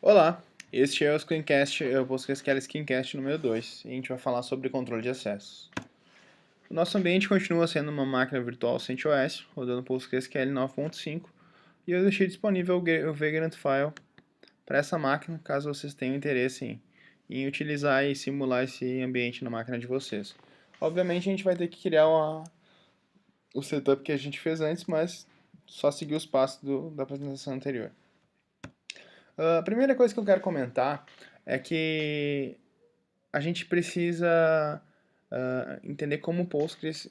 Olá, este é o Screencast, o PostgreSQL Screencast número 2 e a gente vai falar sobre controle de acessos. O nosso ambiente continua sendo uma máquina virtual CentOS, rodando PostgreSQL 9.5 e eu deixei disponível o Vagrant File para essa máquina, caso vocês tenham interesse em utilizar e simular esse ambiente na máquina de vocês. Obviamente a gente vai ter que criar o setup que a gente fez antes, mas só seguir os passos da apresentação anterior. A primeira coisa que eu quero comentar é que a gente precisa entender como o Postgres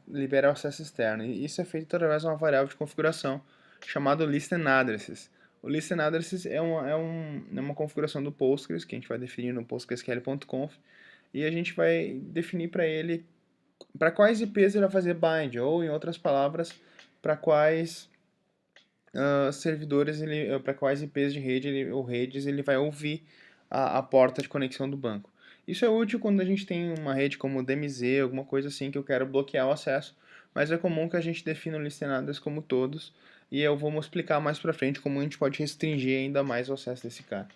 libera o acesso externo. E isso é feito através de uma variável de configuração chamada listenAddresses. O listenAddresses é uma configuração do Postgres que a gente vai definir no postgresql.conf e a gente vai definir para ele para quais IPs ele vai fazer bind, ou em outras palavras, para quais servidores, para quais IPs de rede ou redes ele vai ouvir a porta de conexão do banco. Isso é útil quando a gente tem uma rede como o DMZ, alguma coisa assim que eu quero bloquear o acesso, mas é comum que a gente defina listenadas como todos, e eu vou explicar mais para frente como a gente pode restringir ainda mais o acesso desse cara.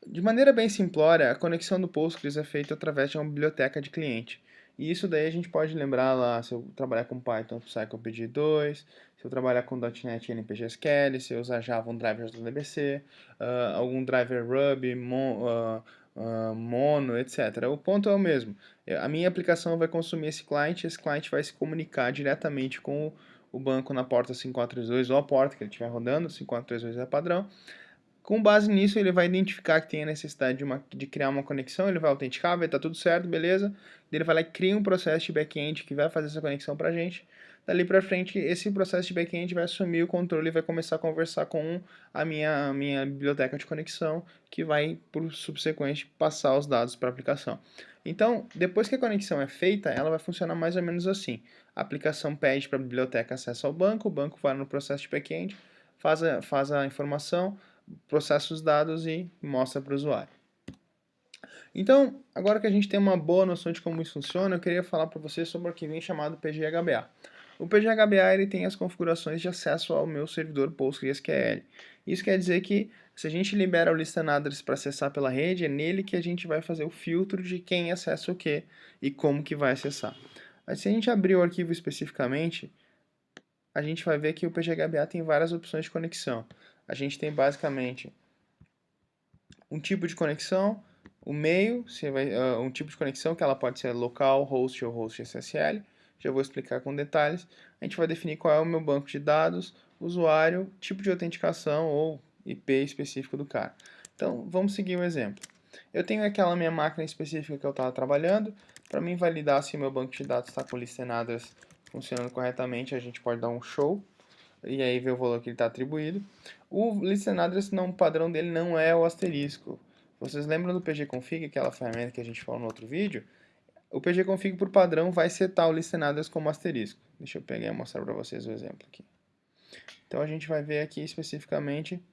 De maneira bem simplória, a conexão do Postgres é feita através de uma biblioteca de cliente. E isso daí a gente pode lembrar lá, se eu trabalhar com Python, PsychoPG2, se eu trabalhar com .NET NPGSQL, se eu usar Java, um driver do DBC, algum driver Ruby, Mono, etc. O ponto é o mesmo. A minha aplicação vai consumir esse cliente vai se comunicar diretamente com o banco na porta 5432 ou a porta que ele estiver rodando, 5432 é padrão, com base nisso, ele vai identificar que tem a necessidade de criar uma conexão, ele vai autenticar, vai estar tudo certo, beleza? Ele vai lá e cria um processo de back-end que vai fazer essa conexão para a gente. Dali para frente, esse processo de back-end vai assumir o controle e vai começar a conversar com a minha biblioteca de conexão, que vai, por subsequente, passar os dados para a aplicação. Então, depois que a conexão é feita, ela vai funcionar mais ou menos assim. A aplicação pede para a biblioteca acesso ao banco, o banco vai no processo de back-end, faz a informação, processa os dados e mostra para o usuário. Então, agora que a gente tem uma boa noção de como isso funciona, eu queria falar para vocês sobre o arquivinho chamado PGHBA. O PGHBA ele tem as configurações de acesso ao meu servidor PostgreSQL. Isso quer dizer que se a gente libera o listenaddress para acessar pela rede, é nele que a gente vai fazer o filtro de quem acessa o que e como que vai acessar. Mas se a gente abrir o arquivo especificamente, a gente vai ver que o PGHBA tem várias opções de conexão. A gente tem basicamente um tipo de conexão, o meio, um tipo de conexão que ela pode ser local, host ou host SSL. Já vou explicar com detalhes. A gente vai definir qual é o meu banco de dados, usuário, tipo de autenticação ou IP específico do cara. Então, vamos seguir o exemplo. Eu tenho aquela minha máquina específica que eu estava trabalhando. Para mim validar se meu banco de dados está com listenadas funcionando corretamente, a gente pode dar um show e aí ver o valor que ele está atribuído. O listen address, não, o padrão dele não é o asterisco. Vocês lembram do pgconfig, aquela ferramenta que a gente falou no outro vídeo? O pgconfig, por padrão, vai setar o listen address como asterisco. Deixa eu pegar e mostrar para vocês o exemplo aqui. Então a gente vai ver aqui especificamente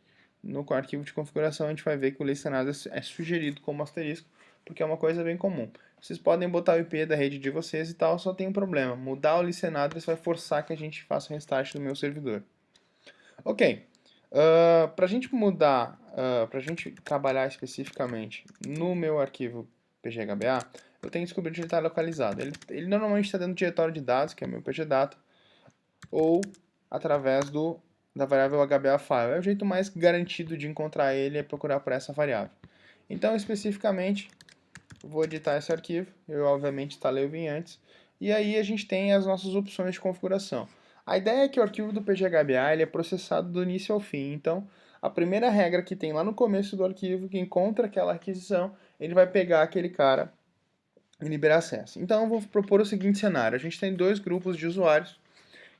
no arquivo de configuração, a gente vai ver que o listen address é sugerido como asterisco, porque é uma coisa bem comum. Vocês podem botar o IP da rede de vocês e tal, só tem um problema. Mudar o listen address vai forçar que a gente faça o restart do meu servidor. Ok, para a gente mudar, para a gente trabalhar especificamente no meu arquivo PGHBA, eu tenho que descobrir onde ele está localizado. Ele normalmente está dentro do diretório de dados, que é o meu pgdata, ou através da variável HBA_file. É o jeito mais garantido de encontrar ele, é procurar por essa variável. Então, especificamente, vou editar esse arquivo, eu obviamente instalei o Vim antes, e aí a gente tem as nossas opções de configuração. A ideia é que o arquivo do PGHBA ele é processado do início ao fim, então a primeira regra que tem lá no começo do arquivo, que encontra aquela requisição, ele vai pegar aquele cara e liberar acesso. Então eu vou propor o seguinte cenário, a gente tem dois grupos de usuários,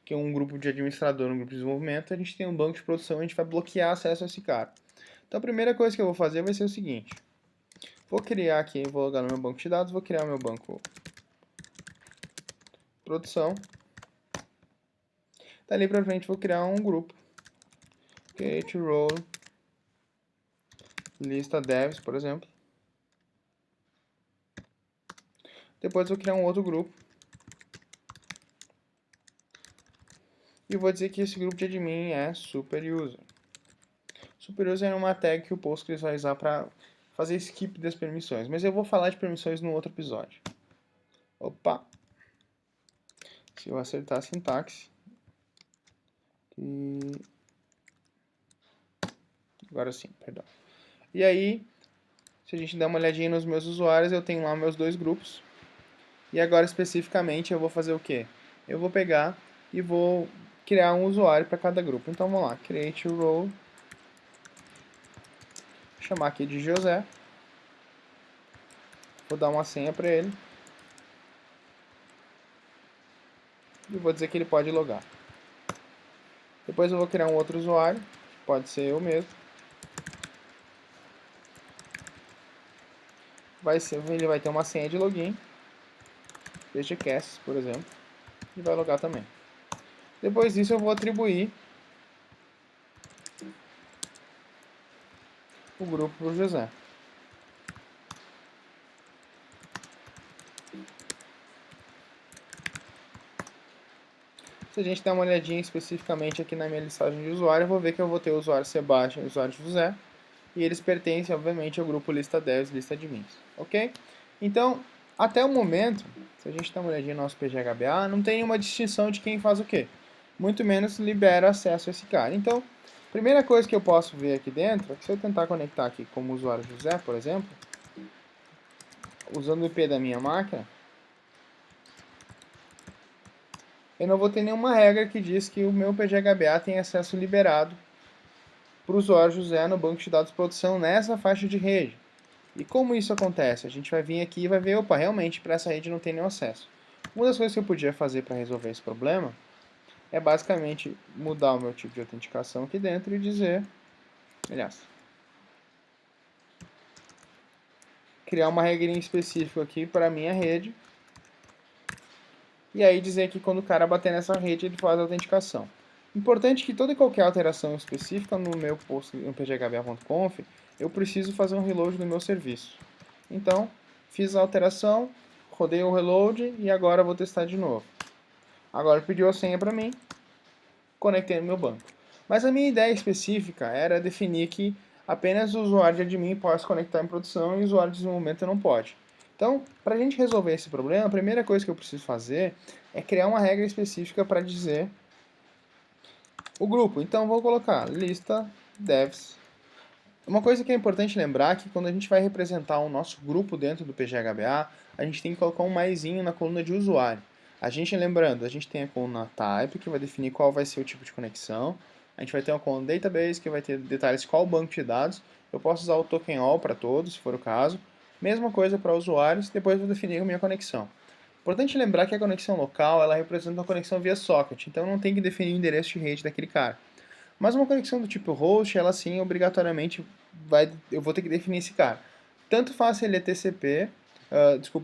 que é um grupo de administrador e um grupo de desenvolvimento, a gente tem um banco de produção e a gente vai bloquear acesso a esse cara. Então a primeira coisa que eu vou fazer vai ser o seguinte, vou criar aqui, vou logar no meu banco de dados, vou criar o meu banco produção. Dali pra frente vou criar um grupo. Create role lista devs, por exemplo. Depois vou criar um outro grupo. E vou dizer que esse grupo de admin é super user. Superuser é uma tag que o Postgres vai usar para fazer skip das permissões, mas eu vou falar de permissões no outro episódio. Opa! Se eu acertar a sintaxe. Agora sim, perdão. E aí, se a gente der uma olhadinha nos meus usuários, eu tenho lá meus dois grupos. E agora, especificamente, eu vou fazer o quê? Eu vou pegar e vou criar um usuário para cada grupo. Então, vamos lá. Create role. Vou chamar aqui de José. Vou dar uma senha para ele. E vou dizer que ele pode logar. Depois eu vou criar um outro usuário. Pode ser eu mesmo. Ele vai ter uma senha de login. Dgcast, por exemplo. E vai logar também. Depois disso eu vou atribuir o grupo para o José. Se a gente der uma olhadinha especificamente aqui na minha listagem de usuário, eu vou ver que eu vou ter o usuário Sebastião e o usuário José. E eles pertencem, obviamente, ao grupo lista devs, lista admins. Ok? Então, até o momento, se a gente der uma olhadinha no nosso PGHBA, não tem uma distinção de quem faz o quê. Muito menos libera acesso a esse cara. Então, a primeira coisa que eu posso ver aqui dentro é que se eu tentar conectar aqui como usuário José, por exemplo, usando o IP da minha máquina, eu não vou ter nenhuma regra que diz que o meu PGHBA tem acesso liberado para o usuário José no banco de dados de produção nessa faixa de rede. E como isso acontece? A gente vai vir aqui e vai ver, opa, realmente para essa rede não tem nenhum acesso. Uma das coisas que eu podia fazer para resolver esse problema é basicamente mudar o meu tipo de autenticação aqui dentro e dizer, aliás, criar uma regrinha específica aqui para a minha rede. E aí dizer que quando o cara bater nessa rede, ele faz a autenticação. Importante que toda e qualquer alteração específica no meu post no pghba.conf, eu preciso fazer um reload no meu serviço. Então, fiz a alteração, rodei o reload e agora vou testar de novo. Agora pediu a senha para mim, conectei no meu banco. Mas a minha ideia específica era definir que apenas o usuário de admin pode se conectar em produção e o usuário de desenvolvimento não pode. Então, para a gente resolver esse problema, a primeira coisa que eu preciso fazer é criar uma regra específica para dizer o grupo. Então, vou colocar lista devs. Uma coisa que é importante lembrar é que quando a gente vai representar o nosso grupo dentro do PGHBA, a gente tem que colocar um maisinho na coluna de usuário. A gente, lembrando, a gente tem a coluna type, que vai definir qual vai ser o tipo de conexão. A gente vai ter uma coluna database, que vai ter detalhes qual banco de dados. Eu posso usar o token all para todos, se for o caso. Mesma coisa para usuários, depois vou definir a minha conexão. Importante lembrar que a conexão local, ela representa uma conexão via socket, então não tem que definir o endereço de rede daquele cara. Mas uma conexão do tipo host, ela sim, obrigatoriamente, eu vou ter que definir esse cara. Tanto faz se ele é TCP,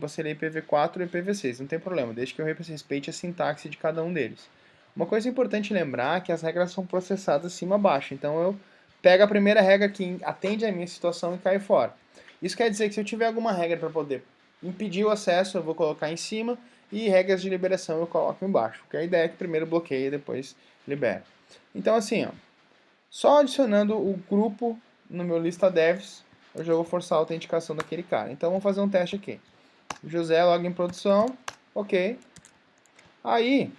se ele é IPv4 ou IPv6, não tem problema, desde que eu respeite a sintaxe de cada um deles. Uma coisa importante lembrar é que as regras são processadas cima a baixo, então eu pego a primeira regra que atende à minha situação e caio fora. Isso quer dizer que se eu tiver alguma regra para poder impedir o acesso, eu vou colocar em cima, e regras de liberação eu coloco embaixo, porque a ideia é que primeiro bloqueia e depois libera. Então assim, ó, só adicionando o grupo no meu lista devs, eu já vou forçar a autenticação daquele cara. Então vamos fazer um teste aqui. José loga em produção, ok. Aí,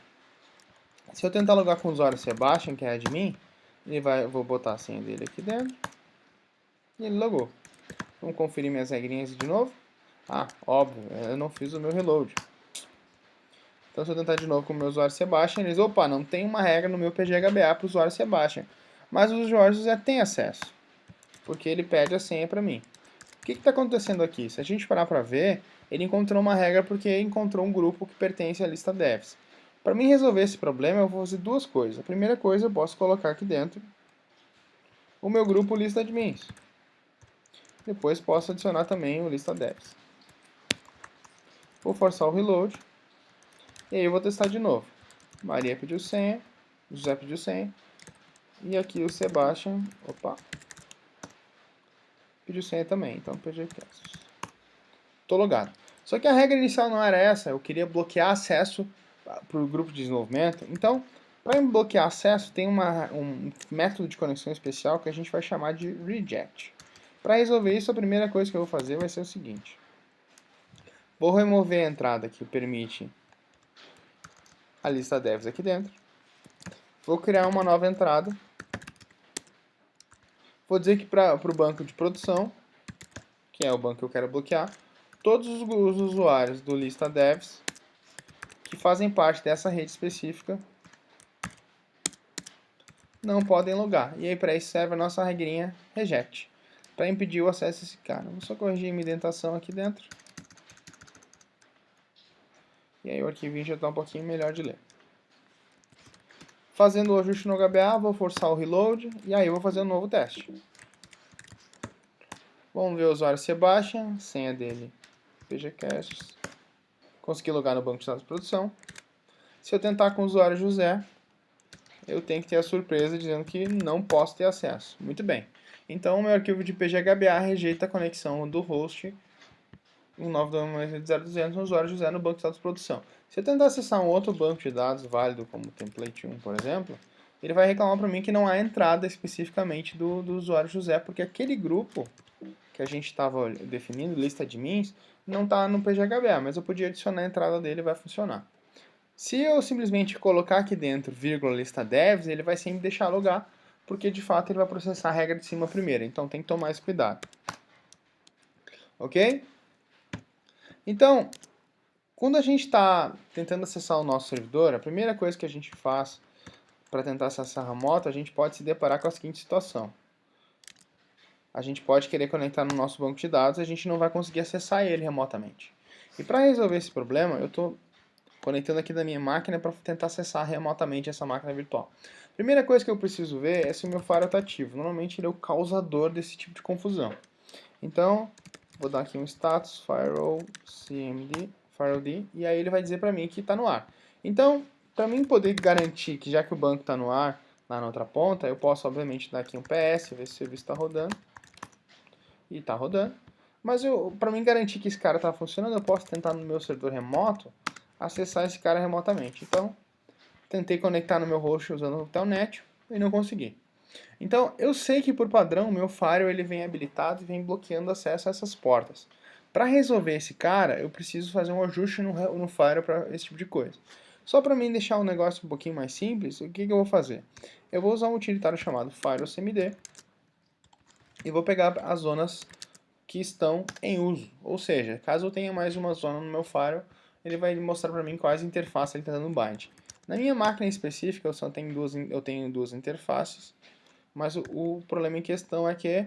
se eu tentar logar com o usuário Sebastian, que é admin, eu vou botar a senha dele aqui dentro, e ele logou. Vamos conferir minhas regrinhas de novo. Ah, óbvio, eu não fiz o meu reload. Então se eu tentar de novo com o meu usuário Sebastian, eles, opa, não tem uma regra no meu PGHBA para o usuário Sebastian. Mas o usuário José tem acesso, porque ele pede a senha para mim. O que está acontecendo aqui? Se a gente parar para ver, ele encontrou uma regra porque encontrou um grupo que pertence à lista devs. Para mim resolver esse problema, eu vou fazer duas coisas. A primeira coisa, eu posso colocar aqui dentro o meu grupo lista admins. Depois posso adicionar também o lista devs. Vou forçar o reload. E aí eu vou testar de novo. Maria pediu senha, José pediu senha. E aqui o Sebastian, pediu senha também, então pgcast. Estou logado. Só que a regra inicial não era essa, eu queria bloquear acesso para o grupo de desenvolvimento. Então, Para bloquear acesso, tem um método de conexão especial que a gente vai chamar de reject. Para resolver isso, a primeira coisa que eu vou fazer vai ser o seguinte. Vou remover a entrada que permite a lista devs aqui dentro. Vou criar uma nova entrada. Vou dizer que para o banco de produção, que é o banco que eu quero bloquear, todos os usuários do lista devs que fazem parte dessa rede específica não podem logar. E aí para isso serve a nossa regrinha reject, para impedir o acesso a esse cara. Vou só corrigir minha indentação aqui dentro. E aí o arquivinho já está um pouquinho melhor de ler. Fazendo o ajuste no HBA, vou forçar o reload e aí eu vou fazer um novo teste. Vamos ver o usuário Sebastian, senha dele pgcaches. Consegui logar no banco de dados de produção. Se eu tentar com o usuário José, eu tenho que ter a surpresa dizendo que não posso ter acesso. Muito bem. Então, o meu arquivo de PGHBA rejeita a conexão do host 192.168.0.200 no usuário José no banco de dados de produção. Se eu tentar acessar um outro banco de dados válido, como template 1, por exemplo, ele vai reclamar para mim que não há entrada especificamente do usuário José, porque aquele grupo que a gente estava definindo, lista admins, não está no PGHBA, mas eu podia adicionar a entrada dele e vai funcionar. Se eu simplesmente colocar aqui dentro, vírgula, lista devs, ele vai sempre deixar logar, porque de fato ele vai processar a regra de cima primeiro, então tem que tomar esse cuidado. Ok? Então, quando a gente está tentando acessar o nosso servidor, a primeira coisa que a gente faz para tentar acessar remoto, a gente pode se deparar com a seguinte situação. A gente pode querer conectar no nosso banco de dados e a gente não vai conseguir acessar ele remotamente. E para resolver esse problema, eu estou conectando aqui da minha máquina para tentar acessar remotamente essa máquina virtual. Primeira coisa que eu preciso ver é se o meu firewall está ativo. Normalmente ele é o causador desse tipo de confusão. Então, vou dar aqui um status firewall cmd firewall e aí ele vai dizer para mim que está no ar. Então, para mim poder garantir que já que o banco está no ar, lá na outra ponta, eu posso obviamente dar aqui um PS, ver se o serviço está rodando. E está rodando. Mas para mim garantir que esse cara está funcionando, eu posso tentar no meu servidor remoto acessar esse cara remotamente. Então, tentei conectar no meu host usando o Telnet e não consegui. Então, eu sei que por padrão o meu firewall ele vem habilitado e vem bloqueando acesso a essas portas. Para resolver esse cara, eu preciso fazer um ajuste no firewall para esse tipo de coisa. Só para mim deixar o negócio um pouquinho mais simples, o que eu vou fazer? Eu vou usar um utilitário chamado firewall.cmd e vou pegar as zonas que estão em uso. Ou seja, caso eu tenha mais uma zona no meu firewall, ele vai mostrar para mim quais interfaces ele está dando bind. Na minha máquina em específica, eu tenho duas interfaces, mas o problema em questão é que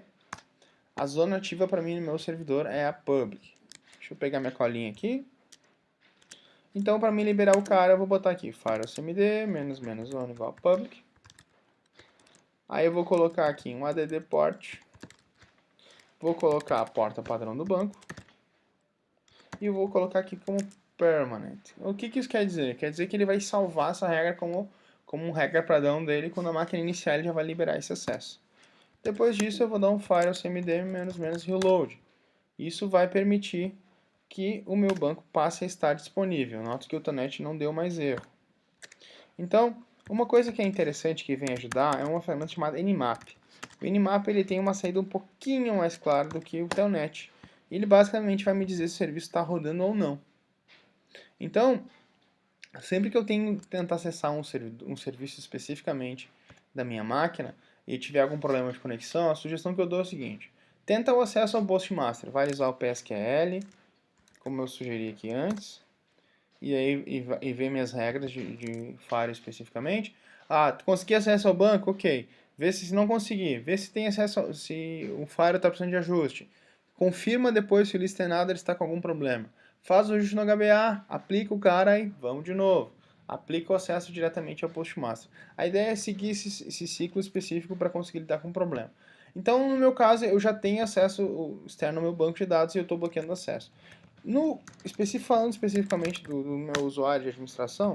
a zona ativa para mim no meu servidor é a public. Deixa eu pegar minha colinha aqui. Então, para me liberar o cara, eu vou botar aqui firewall.cmd, --zona igual a public. Aí eu vou colocar aqui um add port. Vou colocar a porta padrão do banco. E vou colocar aqui como permanent. O que isso quer dizer? Quer dizer que ele vai salvar essa regra como um regra padrão dele, quando a máquina iniciar ele já vai liberar esse acesso. Depois disso eu vou dar um file cmd -reload. Isso vai permitir que o meu banco passe a estar disponível. Note que o Telnet não deu mais erro. Então, uma coisa que é interessante que vem ajudar é uma ferramenta chamada Nmap. O Nmap ele tem uma saída um pouquinho mais clara do que o Telnet. Ele basicamente vai me dizer se o serviço está rodando ou não. Então, sempre que eu tentar acessar um serviço especificamente da minha máquina e tiver algum problema de conexão, a sugestão que eu dou é o seguinte: tenta o acesso ao Postmaster, vai usar o PSQL, como eu sugeri aqui antes, e aí e ver minhas regras de firewall especificamente. Ah, tu conseguir acesso ao banco? Ok. Vê se não conseguir, vê se tem acesso, se o firewall está precisando de ajuste. Confirma depois se o listenado está com algum problema. Faz o ajuste no HBA, aplica o cara e vamos de novo. Aplica o acesso diretamente ao Postmaster. A ideia é seguir esse ciclo específico para conseguir lidar com o problema. Então, no meu caso, eu já tenho acesso externo ao meu banco de dados e eu estou bloqueando o acesso. Falando especificamente do meu usuário de administração,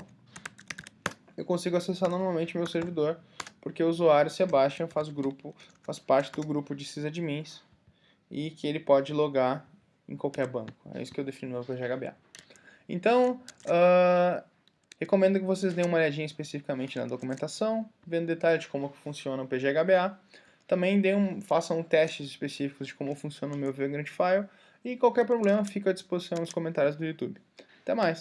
eu consigo acessar normalmente meu servidor, porque o usuário Sebastian faz parte do grupo de sysadmins e que ele pode logar em qualquer banco. É isso que eu defino no PGHBA. Então, Recomendo que vocês deem uma olhadinha especificamente na documentação, vendo detalhes de como funciona o PGHBA. Também façam testes específicos de como funciona o meu Vagrant File. E qualquer problema, fico à disposição nos comentários do YouTube. Até mais!